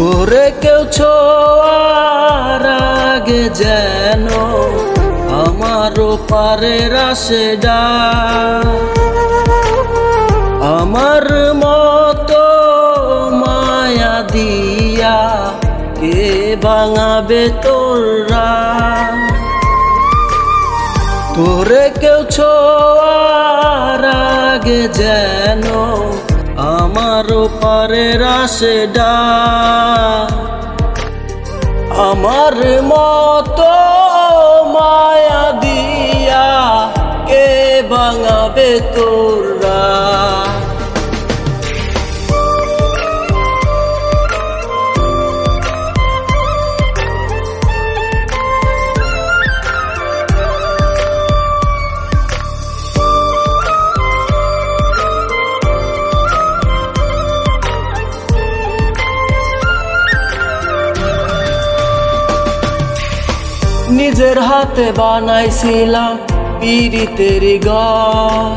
তোরে কেউ ছোঁয়ার আগে যেন আমারও পারের আসে ডাক। আমার মতো মায়া দিয়া কে ভাঙাবে তোরা। তোরে কেউ ছোঁয়ার আগে যেন আমারও পারের আসে ডাক। আমার মতো মায়া দিয়া কে ভাঙাবে তোরা। নিজের হাতে বানাইছিলাম পিরিতের ঘর,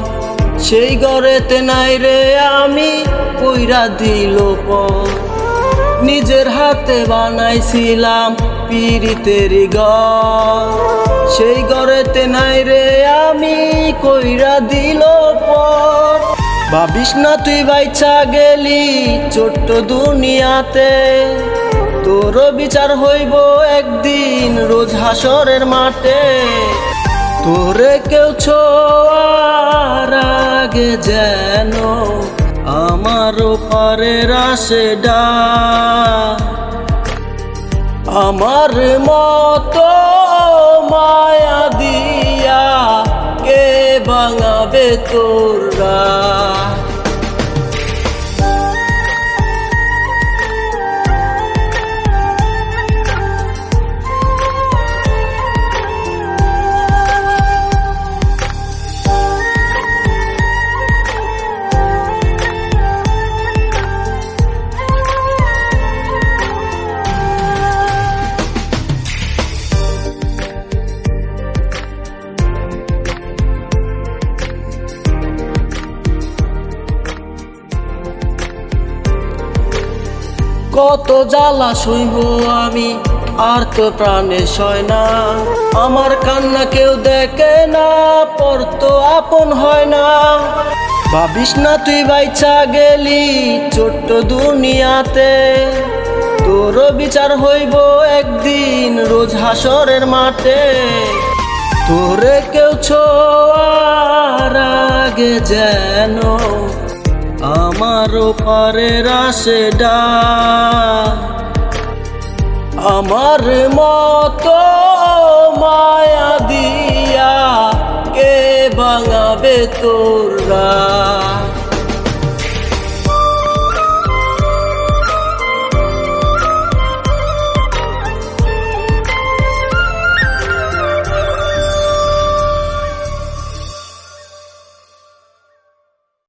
সেই ঘরেতে নাই রে আমি কইরা দিল পর। নিজের হাতে বানাইছিলাম পিরিতের ঘর, সেই ঘরেতে নাই রে আমি কইরা দিল পর। ভাবিস না তুই বাইচা গেলি ছোট্ট দুনিয়াতে, তোর বিচার হইব একদিন রোজ হাসরের মাঠে। তোরে কেউ ছোঁয়ার আগে যেন আমারও পারের আসে ডাক। আমার মতো মায়া দিয়া কে ভাঙাবে তোরা। কত জ্বালা সইব আমি আর তো প্রাণে সয় না। আমার কান্না কেউ দেখে না, পর তো আপন হয় না। ভাবিস না তুই বাইচা গেলি ছোট্ট দুনিয়াতে, তোর বিচার হইব একদিন রোজ হাসরের মাঠে। তোরে কেউ ছোঁয়ার আগে যেন আমারও পারের আসে ডাক। আমার মতো মায়া দিয়া কে ভাঙাবে তোরা।